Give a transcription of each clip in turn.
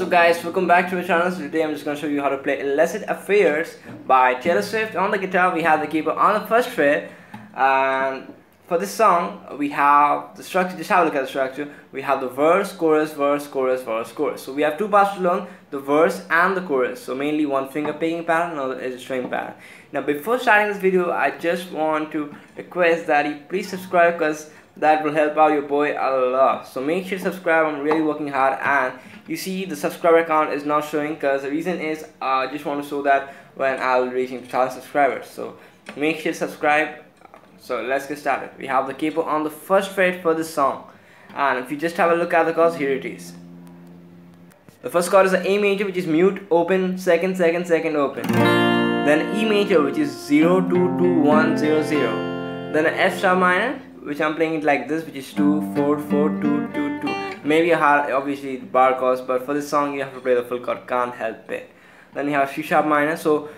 What's up guys, welcome back to my channel. So today I'm just going to show you how to play Illicit Affairs by Taylor Swift. On the guitar we have the keyboard on the first fret, and for this song we have the structure. Just have a look at the structure. We have the verse, chorus, verse, chorus, verse, chorus. So we have two parts to learn, the verse and the chorus. So mainly one finger picking pattern, another is a string pattern. Now before starting this video, I just want to request that you please subscribe, because that will help out your boy a lot. So make sure to subscribe. I'm really working hard, and you see the subscriber count is not showing because the reason is I just want to show that when I'll be reaching 2,000 subscribers. So make sure to subscribe. So let's get started. We have the capo on the first fret for this song, and if you just have a look at the chords, here it is. The first chord is the A major, which is mute, open, second, second, second, open. Then E major, which is 0, 2, 2, 1, 0, 0. Then an F sharp minor, which I'm playing it like this, which is 2, 4, 4, 2, 2, 2. Maybe a hard, obviously bar chords, but for this song you have to play the full chord, can't help it. Then you have C sharp minor, so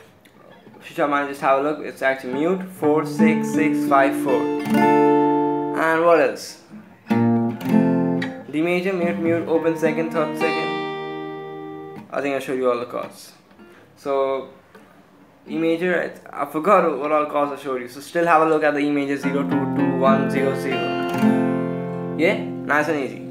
C sharp minor, just have a look, it's actually mute, 4, 6, 6, 5, 4. And what else? D major, mute, mute, open, second, third, second. I think I showed you all the chords. So E major, I forgot what all chords I showed you. So still have a look at the E major, 0, 2, 2, 1, 0, 0. Yeah, nice and easy.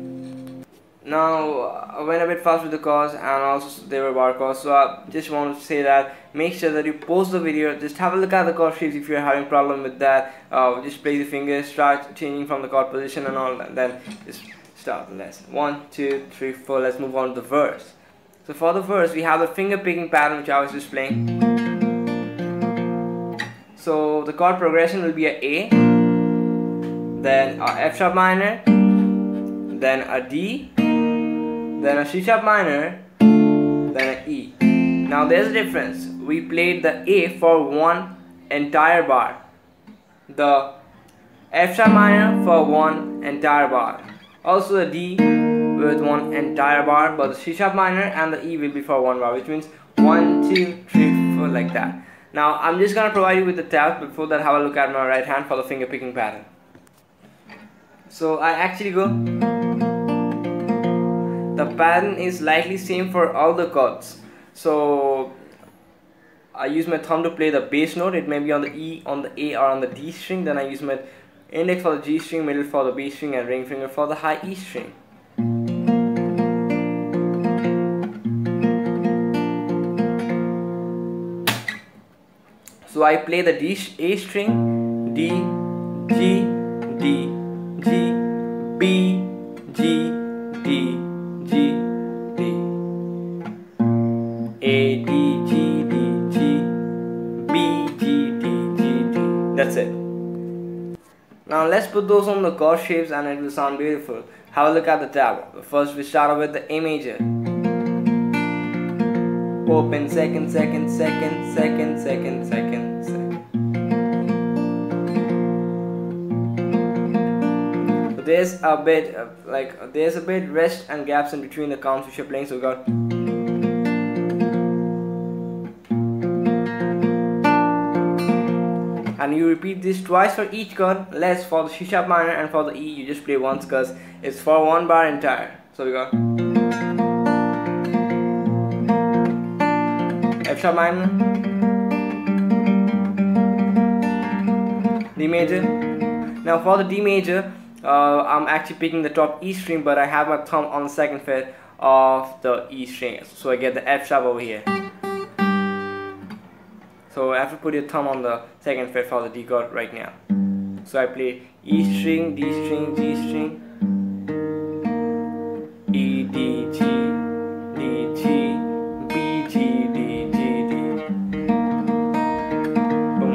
Now I went a bit fast with the chords, and also they were bar chords. So I just want to say that make sure that you pause the video, just have a look at the chord shapes if you're having problem with that. Just play the fingers, start changing from the chord position and all that. Then just start the lesson. 1, 2, 3, 4. Let's move on to the verse. So for the verse we have the finger picking pattern, which I was just playing. So the chord progression will be a A, then a F sharp minor, then a D, then a C sharp minor, then an E. Now there's a difference. We played the A for one entire bar, the F sharp minor for one entire bar, also the D with one entire bar, but the C sharp minor and the E will be for one bar, which means 1, 2, 3, 4 like that. Now I'm just gonna provide you with the tabs. Before that, have a look at my right hand for the finger picking pattern. So I actually go. The pattern is slightly same for all the chords. So I use my thumb to play the bass note. It may be on the E, on the A, or on the D string. Then I use my index for the G string, middle for the B string, and ring finger for the high E string. So I play the A string, D, G, D, G, B, G, D, G, D, A, D, G, D, G, B, G, D, G, D. That's it. Now let's put those on the chord shapes and it will sound beautiful. Have a look at the tab. First we start off with the A major. Open, second, second, second, second, second, second, second. So there's a bit there's a bit rest and gaps in between the counts which you're playing. So we got. And you repeat this twice for each chord. Less for the C sharp minor, and for the E you just play once because it's for one bar entire. So we got F sharp minor, D major. Now for the D major, I'm actually picking the top E string, but I have my thumb on the second fret of the E string, so I get the F sharp over here. So I have to put your thumb on the second fret for the D chord right now. So I play E string, D string, G string, E, D, G, D, G, B, G, D, G, D. Boom,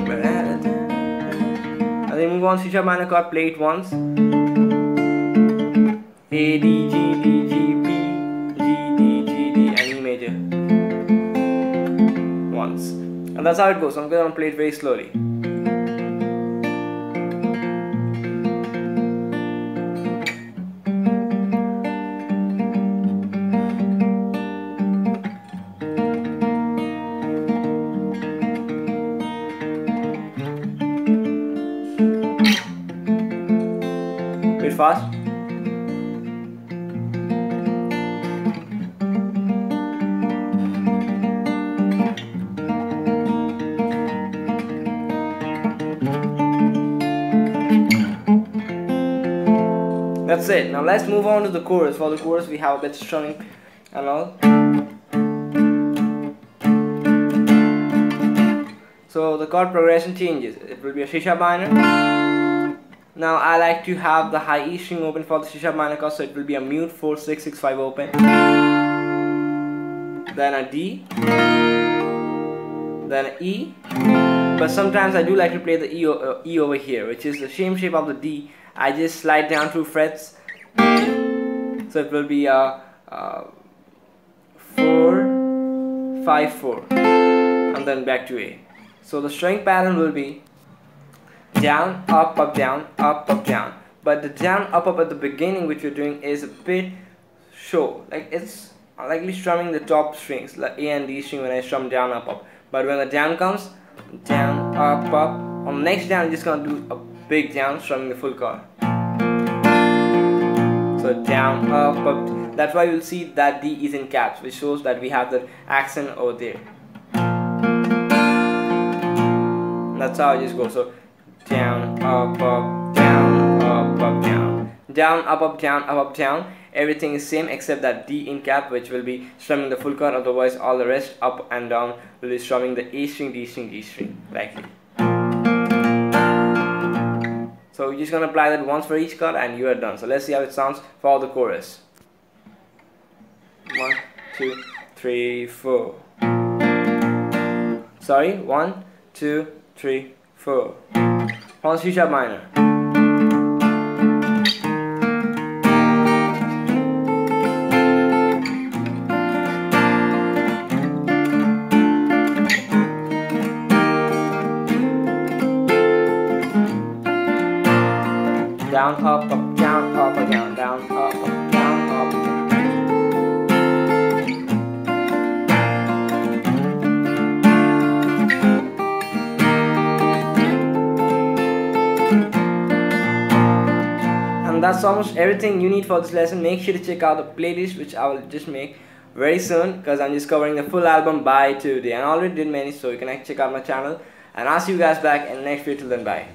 and then move on C sharp minor chord, play it once. A, D, G, D, G, B, G, D, G, D, and E major. Once. And that's how it goes. So I'm going to play it very slowly. Bit fast. That's it. Now let's move on to the chorus. For the chorus we have a bit strumming and all. So the chord progression changes. It will be a C sharp minor. Now I like to have the high E string open for the C sharp minor chord, so it will be a mute 4 6 6 5 open. Then a D. Then an E. But sometimes I do like to play the E over here, which is the same shape of the D. I just slide down 2 frets. So it will be a 4 5 4 and then back to A. So the string pattern will be down, up, up, down, up, up, down. But the down, up, up at the beginning, which we're doing, is a bit show. Like it's likely strumming the top strings, like A and D string when I strum down, up, up. But when the down comes, down, up, up. On the next down, I'm just gonna do a big down, strumming the full chord. So down, up, up. That's why you'll see that D is in caps, which shows that we have the accent over there. That's how I just go. So down, up, up, down, up, up, down. Down, up, up, down, up, up, down. Everything is same except that D in cap, which will be strumming the full chord. Otherwise all the rest up and down will be strumming the A string, D string, D string, likely. So you're just gonna apply that once for each chord and you are done. So let's see how it sounds for the chorus. 1 2 3 4. Sorry, 1 2 3 4. On C sharp minor. Down, up, up, down, up, up, down, down, up, up, down, up. And that's almost everything you need for this lesson. Make sure to check out the playlist, which I will just make very soon, because I'm just covering the full album by today. And I already did many, so you can check out my channel. And I'll see you guys back in the next video. Till then, bye.